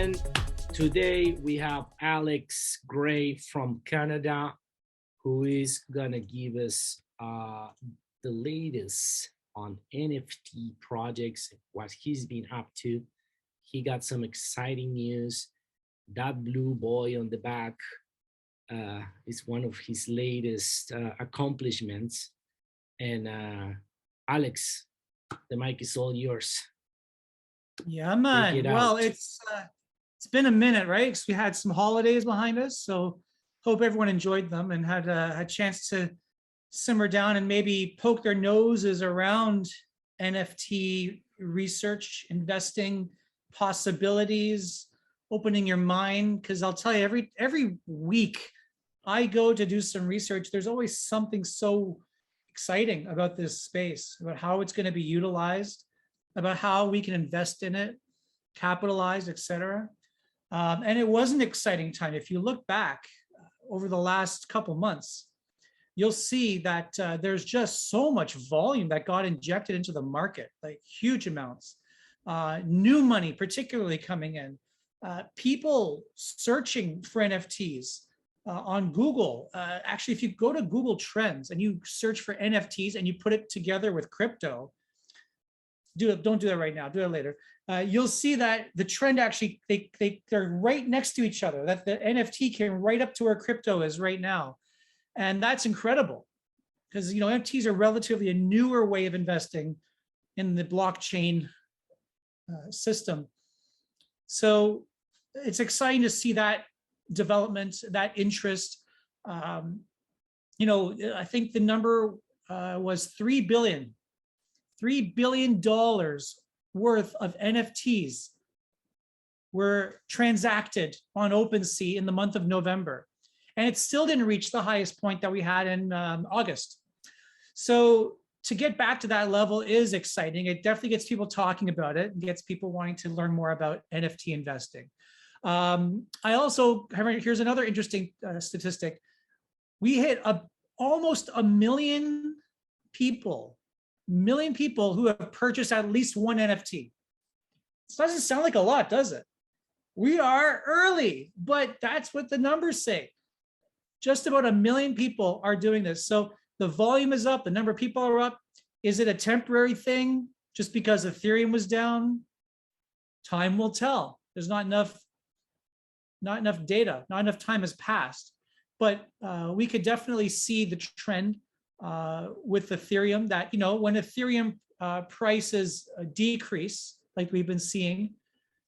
everyone. Today we have Alex Gray from Canada, who is gonna give us the latest on NFT projects, what he's been up to. He got some exciting news. That blue boy on the back is one of his latest accomplishments. And Alex, the mic is all yours. Yeah, man. Well, it's been a minute, right? Because we had some holidays behind us, so hope everyone enjoyed them and had a chance to simmer down and maybe poke their noses around NFT research, investing possibilities, opening your mind. Because I'll tell you, every week I go to do some research, there's always something so exciting about this space, about how it's going to be utilized, about how we can invest in it, capitalize, etc. And it was an exciting time. If you look back over the last couple months, you'll see that there's just so much volume that got injected into the market, like huge amounts. New money, particularly coming in. People searching for NFTs on Google. Actually, if you go to Google Trends and you search for NFTs and you put it together with crypto, don't do that right now, do it later. You'll see that the trend actually, they're right next to each other, that the NFT came right up to where crypto is right now. And that's incredible because, you know, NFTs are relatively a newer way of investing in the blockchain system. So it's exciting to see that development, that interest. You know, I think the number was $3 billion worth of NFTs were transacted on OpenSea in the month of November. And it still didn't reach the highest point that we had in August. So to get back to that level is exciting. It definitely gets people talking about it and gets people wanting to learn more about NFT investing. I also, here's another interesting statistic. We hit almost a million people who have purchased at least one NFT. This doesn't sound like a lot, does it? We are early, but that's what the numbers say. Just about a million people are doing this. So the volume is up, the number of people are up. Is it a temporary thing just because Ethereum was down? Time will tell. There's not enough data, not enough time has passed. But we could definitely see the trend with Ethereum that, you know, when Ethereum prices decrease, like we've been seeing,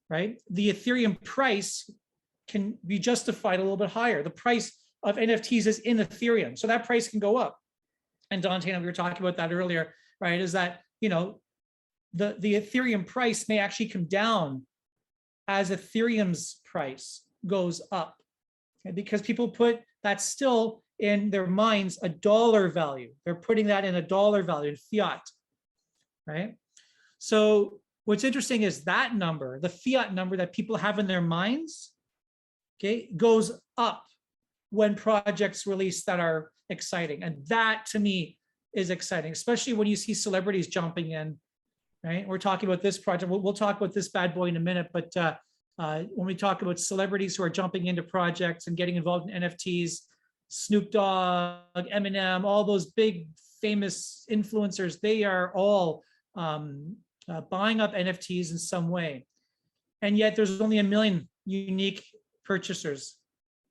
right? The Ethereum price can be justified a little bit higher. The price of NFTs is in Ethereum, so that price can go up. And Dante and we were talking about that earlier, right? Is that, you know, the Ethereum price may actually come down as Ethereum's price goes up, okay? Because people put that still in their minds a dollar value. They're putting that in a dollar value in fiat, right? So what's interesting is that number, the fiat number that people have in their minds, okay, goes up when projects release that are exciting. And that to me is exciting, especially when you see celebrities jumping in, right? We're talking about this project. We'll talk about this bad boy in a minute, but when we talk about celebrities who are jumping into projects and getting involved in NFTs, Snoop Dogg, Eminem, all those big famous influencers, they are all buying up NFTs in some way. And yet there's only 1 million unique purchasers,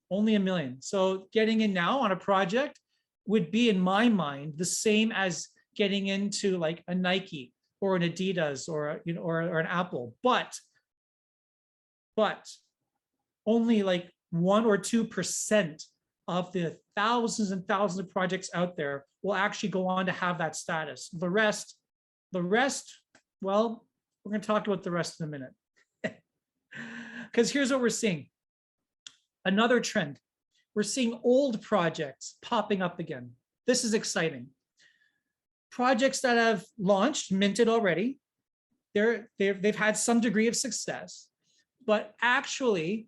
only 1 million. So getting in now on a project would be, in my mind, the same as getting into like a Nike or an Adidas or, you know, or an Apple, but only like 1 or 2% of the thousands and thousands of projects out there will actually go on to have that status. The rest, well, we're going to talk about the rest in a minute. Because here's what we're seeing. Another trend. We're seeing old projects popping up again. This is exciting. Projects that have launched, minted already, they've had some degree of success, but actually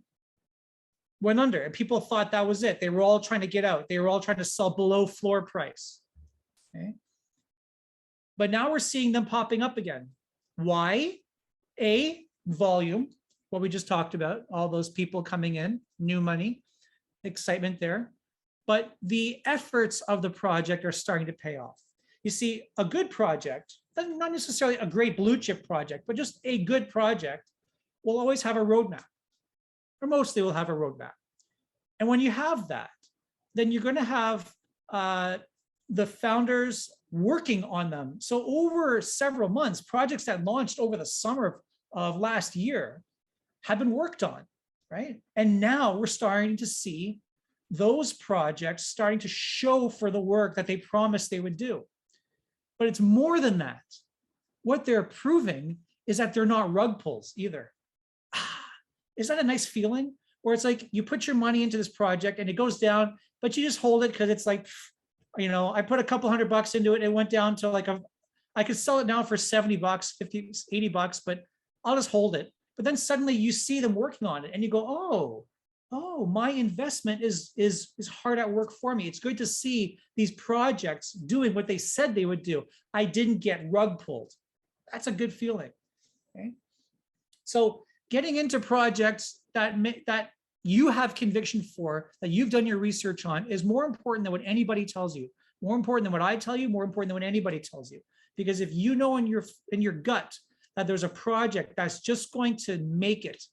went under, and people thought that was it. They were all trying to get out. They were all trying to sell below floor price. Okay. But now we're seeing them popping up again. Why? A, volume. what we just talked about, all those people coming in, new money, excitement there. But the efforts of the project are starting to pay off. You see, a good project, not necessarily a great blue chip project, but just a good project will always have a roadmap, or mostly will have a roadmap. And when you have that, then you're going to have the founders working on them. So over several months, projects that launched over the summer of last year have been worked on, right? And now we're starting to see those projects starting to show for the work that they promised they would do. But it's more than that. What they're proving is that they're not rug pulls either. Is that a nice feeling? Where it's like you put your money into this project and it goes down, but you just hold it because it's like, you know, I put a couple $100 into it. It went down to like I could sell it now for $70, $50, $80, but I'll just hold it. But then suddenly you see them working on it and you go, oh, my investment is hard at work for me. It's good to see these projects doing what they said they would do. I didn't get rug pulled. That's a good feeling. Okay. So getting into projects that you have conviction for, that you've done your research on, is more important than what anybody tells you, more important than what I tell you, more important than what anybody tells you. Because if you know in your gut that there's a project that's just going to make it,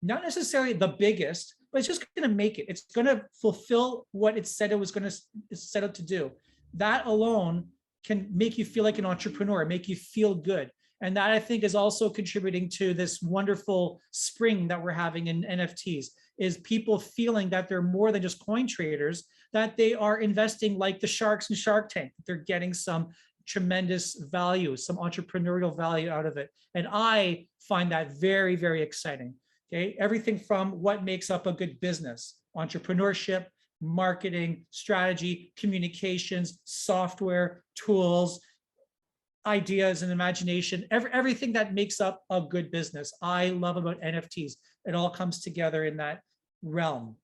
not necessarily the biggest, but it's just going to make it, it's going to fulfill what it said it was going to set out to do, that alone can make you feel like an entrepreneur, make you feel good. And that, I think, is also contributing to this wonderful spring that we're having in NFTs, is people feeling that they're more than just coin traders, that they are investing like the sharks in Shark Tank. They're getting some tremendous value, some entrepreneurial value out of it. And I find that very, very exciting. Okay, everything from what makes up a good business, entrepreneurship, marketing, strategy, communications, software, tools, ideas and imagination, everything that makes up a good business. I love about NFTs. It all comes together in that realm.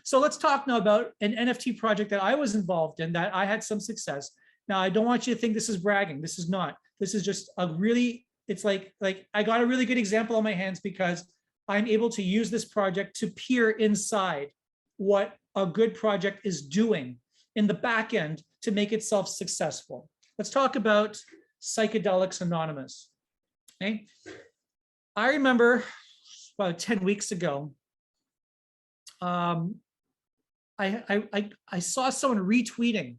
So let's talk now about an NFT project that I was involved in, that I had some success. Now, I don't want you to think this is bragging. This is not. This is just a really, it's like I got a really good example on my hands because I'm able to use this project to peer inside what a good project is doing in the back end to make itself successful. Let's talk about Psychedelics Anonymous. Okay, I remember about 10 weeks ago, I saw someone retweeting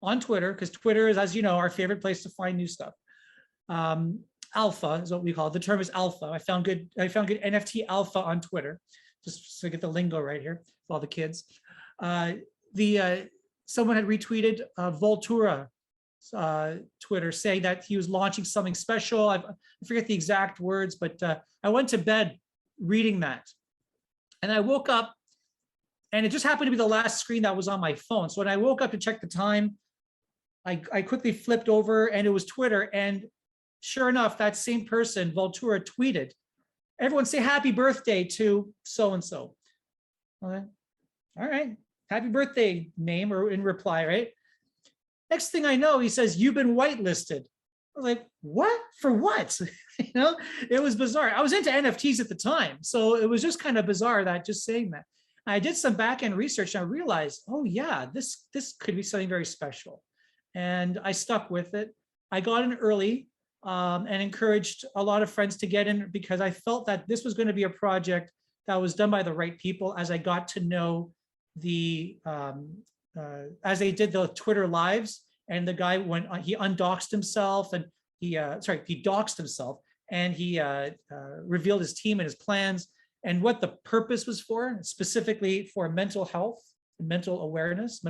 on Twitter, because Twitter is, as you know, our favorite place to find new stuff. Alpha is what we call it. The term is alpha. I found good NFT alpha on Twitter, just to get the lingo right here for all the kids. Someone had retweeted Voltura Twitter, saying that he was launching something special. I forget the exact words, but I went to bed reading that. And I woke up, and it just happened to be the last screen that was on my phone. So when I woke up to check the time, I quickly flipped over, and it was Twitter. And sure enough, that same person, Voltura, tweeted, "Everyone say happy birthday to so-and-so." All right, happy birthday, name, or in reply, right? Next thing I know, he says, "You've been whitelisted." I was like, what? For what? You know, it was bizarre. I was into NFTs at the time, so it was just kind of bizarre that just saying that. I did some back-end research and I realized, oh yeah, this could be something very special. And I stuck with it. I got in early and encouraged a lot of friends to get in, because I felt that this was going to be a project that was done by the right people. As I got to know the as they did the Twitter lives, and the guy he undoxed himself, and he doxed himself, and he revealed his team and his plans and what the purpose was for, specifically for mental health awareness.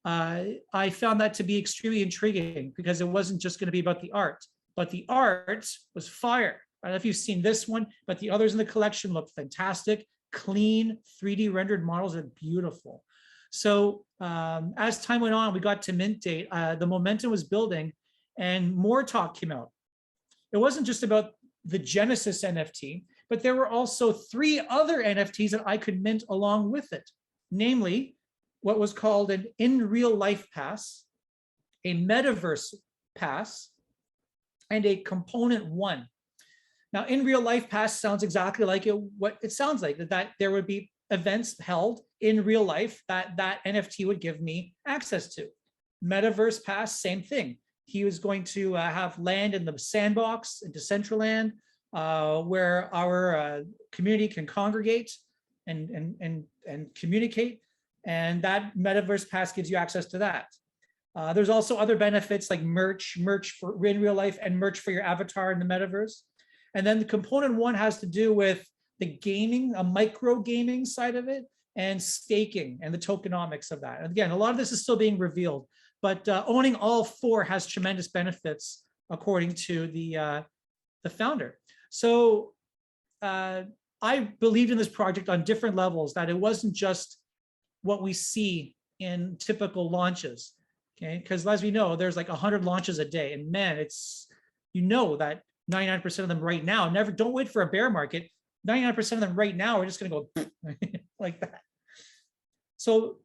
I found that to be extremely intriguing, because it wasn't just going to be about the art, but the art was fire. I don't know if you've seen this one, but the others in the collection look fantastic. Clean 3D rendered models are beautiful. So as time went on, we got to mint date, the momentum was building, and more talk came out. It wasn't just about the Genesis NFT, but there were also 3 other NFTs that I could mint along with it, namely what was called an in real life pass, a metaverse pass, and a component 1. Now, in real life pass sounds exactly like what it sounds like, that there would be events held in real life that that NFT would give me access to. Metaverse pass, same thing. He was going to have land in the sandbox, in Decentraland, where our community can congregate and communicate. And that metaverse pass gives you access to that. There's also other benefits like merch for in real life and merch for your avatar in the metaverse. And then the component one has to do with the gaming, a micro gaming side of it, and staking and the tokenomics of that. And again, a lot of this is still being revealed, but owning all four has tremendous benefits according to the founder. So I believed in this project on different levels, that it wasn't just what we see in typical launches. Okay, because as we know, there's like 100 launches a day, and man, it's, you know, that 99% of them right now, don't wait for a bear market. 99% of them right now are just going to go like that. So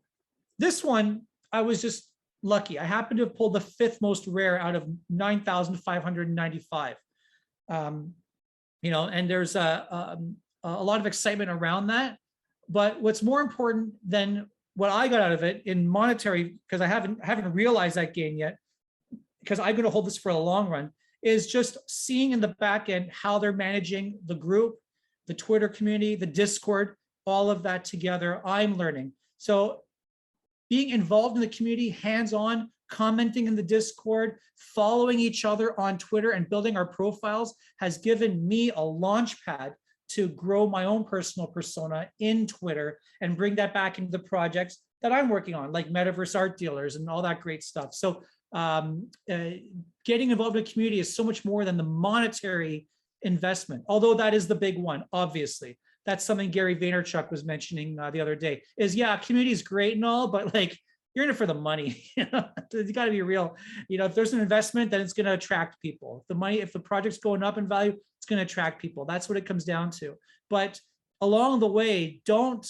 this one, I was just lucky. I happened to have pulled the 5th most rare out of 9,595. You know, and there's a lot of excitement around that. But what's more important than what I got out of it in monetary, because I haven't realized that gain yet, because I'm going to hold this for a long run, is just seeing in the back end how they're managing the group, the Twitter community, the Discord, all of that together. I'm learning. So being involved in the community, hands-on, commenting in the Discord, following each other on Twitter and building our profiles has given me a launch pad to grow my own personal persona in Twitter and bring that back into the projects that I'm working on, like Metaverse Art Dealers and all that great stuff. So getting involved in the community is so much more than the monetary investment, although that is the big one, obviously. That's something Gary Vaynerchuk was mentioning the other day, is yeah, community is great and all, but like, you're in it for the money. You know, you got to be real. You know, if there's an investment, then it's going to attract people. If the money, if the project's going up in value, it's going to attract people. That's what it comes down to. But along the way, don't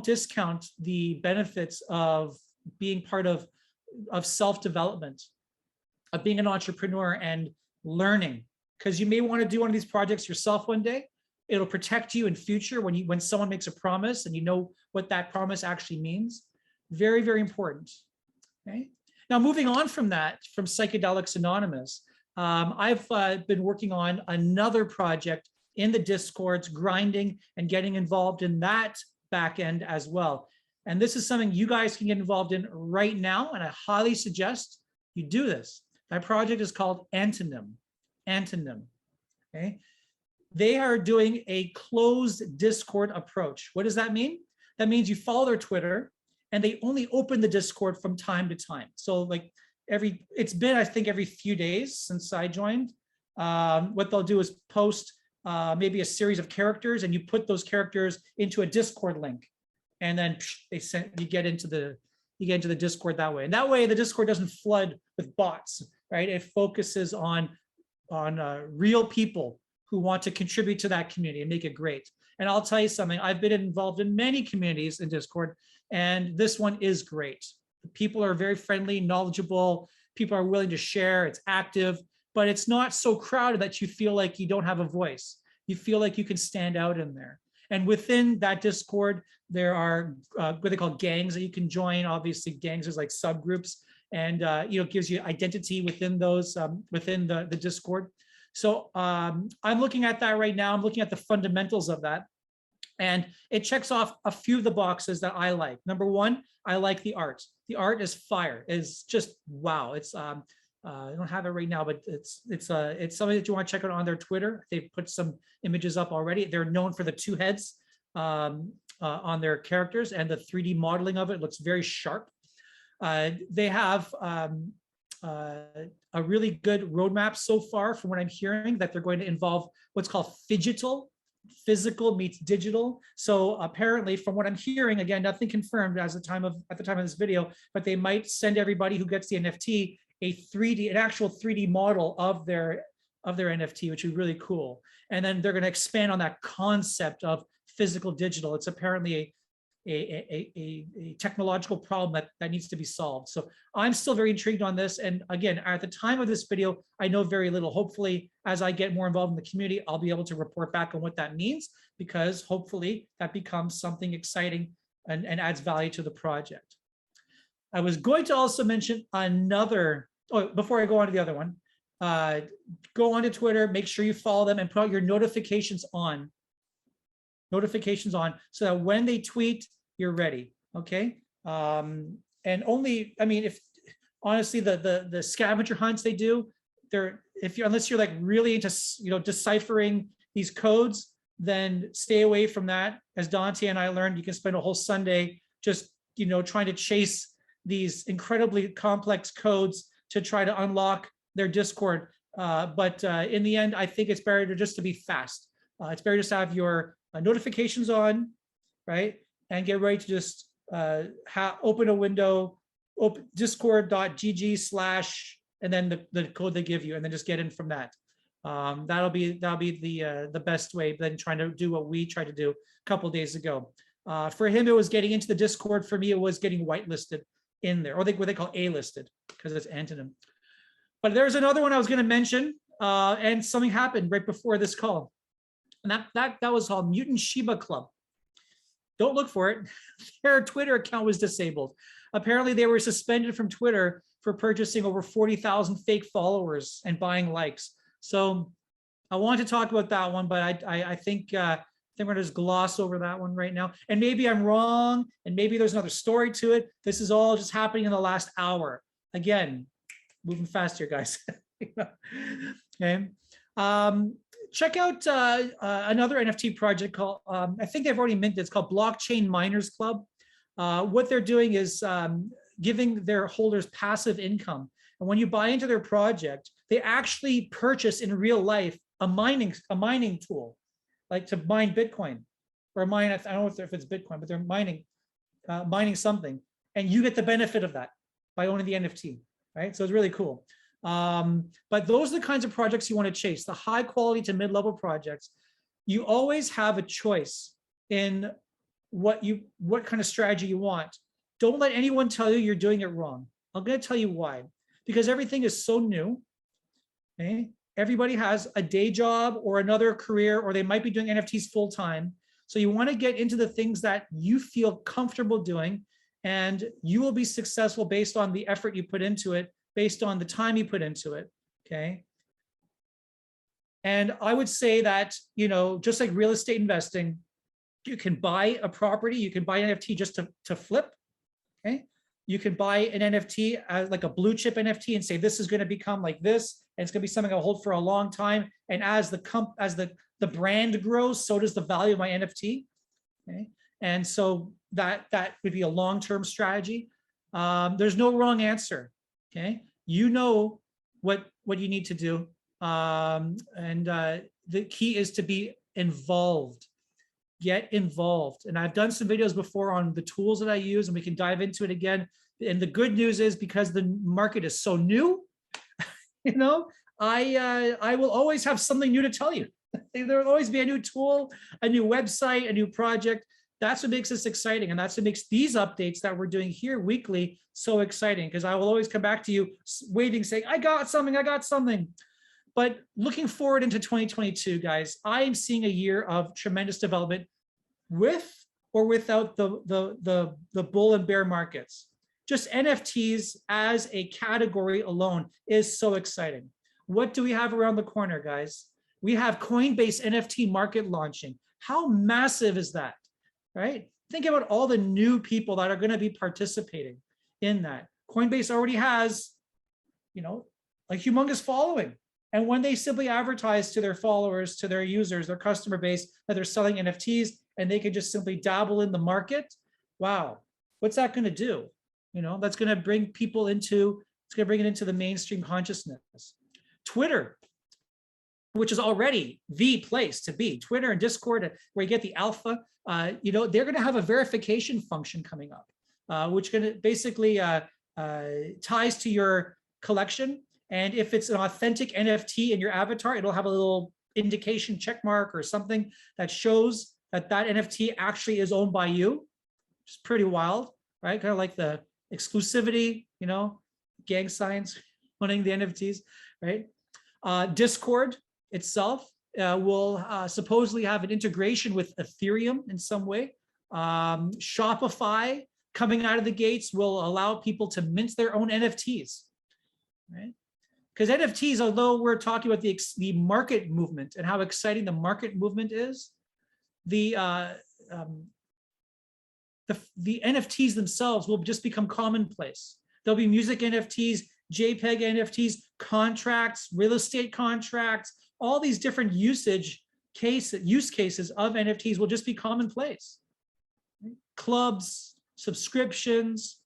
discount the benefits of being part of self-development, of being an entrepreneur and learning, because you may want to do one of these projects yourself one day. It'll protect you in future when someone makes a promise and you know what that promise actually means. Very, very important. Okay. Now, moving on from that, from Psychedelics Anonymous, I've been working on another project in the Discords, grinding and getting involved in that back end as well. And this is something you guys can get involved in right now, and I highly suggest you do this. That project is called Antonym. Antonym. Okay. They are doing a closed Discord approach. What does that mean? That means you follow their Twitter, and they only open the Discord from time to time. So like it's been, I think, every few days since I joined. What they'll do is post maybe a series of characters, and you put those characters into a Discord link, and then you get into the Discord that way. And that way the Discord doesn't flood with bots, right? It focuses on real people who want to contribute to that community and make it great. And I'll tell you something, I've been involved in many communities in Discord, and this one is great. People are very friendly, knowledgeable, people are willing to share, it's active, but it's not so crowded that you feel like you don't have a voice. You feel like you can stand out in there. And within that Discord, there are what they call gangs that you can join. Obviously, gangs is like subgroups, and it gives you identity within those, within the Discord. So I'm looking at that right now. I'm looking at the fundamentals of that. And it checks off a few of the boxes that I like. Number one, I like the art. The art is fire. It's just wow. It's I don't have it right now, but it's something that you want to check out on their Twitter. They've put some images up already. They're known for the 2 heads on their characters, and the 3D modeling of it looks very sharp. They have a really good roadmap so far, from what I'm hearing, that they're going to involve what's called phygital. Physical meets digital. So apparently, from what I'm hearing, again, nothing confirmed at the time of this video, but they might send everybody who gets the NFT an actual 3D model of their NFT, which is really cool. And then they're going to expand on that concept of physical digital. It's apparently a technological problem that needs to be solved. So I'm still very intrigued on this. And again, at the time of this video, I know very little. Hopefully, as I get more involved in the community, I'll be able to report back on what that means, because hopefully that becomes something exciting and adds value to the project. I was going to also mention another, before I go on to the other one, go onto Twitter, make sure you follow them and put your notifications on. Notifications on, so that when they tweet, you're ready. Okay. And only, I mean, if honestly, the scavenger hunts they do, unless you're like really into, deciphering these codes, then stay away from that. As Dante and I learned, you can spend a whole Sunday just, trying to chase these incredibly complex codes to try to unlock their Discord. But in the end, I think it's better just to be fast. It's better just to have your notifications on, right? And get ready to just open a window, open discord.gg/ and then the code they give you, and then just get in from that. That'll be the best way than trying to do what we tried to do a couple of days ago. For him, it was getting into the Discord. For me, it was getting whitelisted in there, or what they call A-listed, because it's antonym. But there's another one I was going to mention, and something happened right before this call. And that was called Mutant Shiba Club. Don't look for it. Their Twitter account was disabled. Apparently, they were suspended from Twitter for purchasing over 40,000 fake followers and buying likes. So I want to talk about that one, but I think we're going to just gloss over that one right now. And maybe I'm wrong, and maybe there's another story to it. This is all just happening in the last hour. Again, moving fast here, guys. Okay. Check out another NFT project called, I think they've already minted, it's called Blockchain Miners Club. What they're doing is giving their holders passive income. And when you buy into their project, they actually purchase in real life a mining tool, like to mine Bitcoin or mine, I don't know if it's Bitcoin, but they're mining something. And you get the benefit of that by owning the NFT, right? So it's really cool. But those are the kinds of projects you want to chase, the high quality to mid-level projects. You always have a choice in what kind of strategy you want. Don't let anyone tell you you're doing it wrong. I'm going to tell you why. Because everything is so new. Okay? Everybody has a day job or another career, or they might be doing NFTs full time. So you want to get into the things that you feel comfortable doing, and you will be successful based on the effort you put into it, based on the time you put into it, okay? And I would say that, just like real estate investing, you can buy a property, you can buy an NFT just to flip, okay? You can buy an NFT as like a blue chip NFT and say, this is gonna become like this, and it's gonna be something I'll hold for a long time. And as the brand grows, so does the value of my NFT, okay? And so that would be a long-term strategy. There's no wrong answer. Okay, you know what you need to do, and the key is to be involved. Get involved. And I've done some videos before on the tools that I use, and we can dive into it again. And the good news is, because the market is so new, I will always have something new to tell you. There will always be a new tool, a new website, a new project. That's what makes this exciting. And that's what makes these updates that we're doing here weekly so exciting, because I will always come back to you waiting, saying, I got something. But looking forward into 2022, guys, I am seeing a year of tremendous development with or without the bull and bear markets. Just NFTs as a category alone is so exciting. What do we have around the corner, guys? We have Coinbase NFT market launching. How massive is that? Right? Think about all the new people that are going to be participating in that. Coinbase already has, a humongous following. And when they simply advertise to their followers, to their users, their customer base, that they're selling NFTs, and they can just simply dabble in the market, wow, what's that going to do? That's going to bring people into, it's going to bring it into the mainstream consciousness. Twitter, which is already the place to be, Twitter and Discord, where you get the alpha, they're going to have a verification function coming up, which going to basically ties to your collection. And if it's an authentic NFT in your avatar, it'll have a little indication check mark or something that shows that that NFT actually is owned by you. which is pretty wild, right? Kind of like the exclusivity, you know, gang signs owning the NFTs, right? Discord itself will supposedly have an integration with Ethereum in some way. Shopify coming out of the gates will allow people to mint their own NFTs, right? Because NFTs, although we're talking about the market movement and how exciting the market movement is, the NFTs themselves will just become commonplace. There'll be music NFTs, JPEG NFTs, contracts, real estate contracts, all these different use cases of NFTs will just be commonplace. Clubs, subscriptions,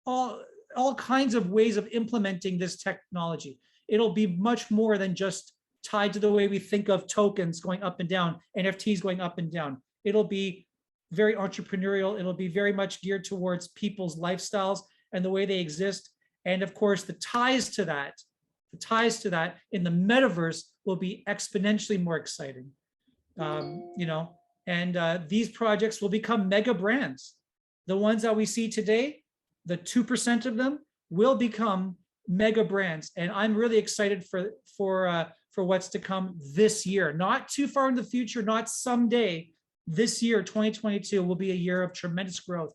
all kinds of ways of implementing this technology. It'll be much more than just tied to the way we think of tokens going up and down, NFTs going up and down. It'll be very entrepreneurial. It'll be very much geared towards people's lifestyles and the way they exist. And of course, the ties to that in the metaverse will be exponentially more exciting. You know, and these projects will become mega brands. The ones that we see today, the 2% of them will become mega brands. And I'm really excited for what's to come this year. Not too far in the future, not someday. This year, 2022, will be a year of tremendous growth.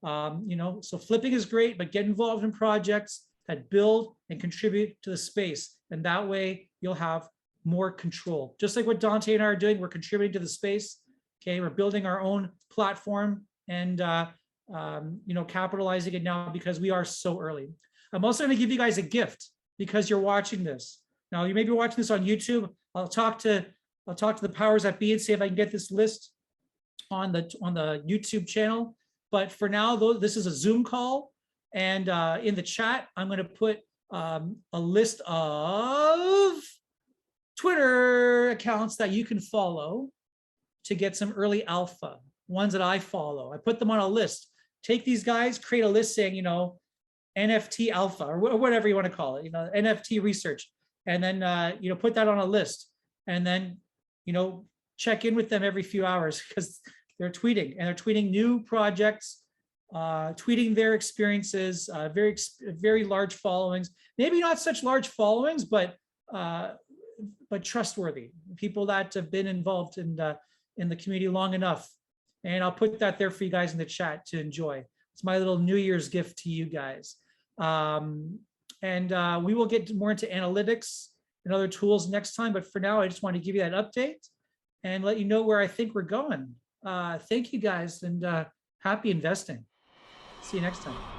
You know, so flipping is great, but get involved in projects that build and contribute to the space. And that way you'll have more control. Just like what Dante and I are doing, we're contributing to the space. Okay, we're building our own platform and you know, capitalizing it now because we are so early. I'm also going to give you guys a gift because you're watching this. Now you may be watching this on YouTube. I'll talk to the powers that be and see if I can get this list on the YouTube channel. But for now, though, this is a Zoom call, and in the chat, I'm going to put a list of Twitter accounts that you can follow to get some early alpha, ones that I follow. I put them on a list. Take these guys, create a list saying, you know, NFT alpha or whatever you want to call it, you know, NFT research, and then you know, put that on a list, and then, you know, check in with them every few hours because they're tweeting, and they're tweeting new projects, tweeting their experiences, very large followings, maybe not such large followings, but trustworthy people that have been involved in the community long enough. And I'll put that there for you guys in the chat to enjoy. It's my little New Year's gift to you guys. And we will get more into analytics and other tools next time. But for now, I just want to give you that update and let you know where I think we're going. Thank you guys, and happy investing. See you next time.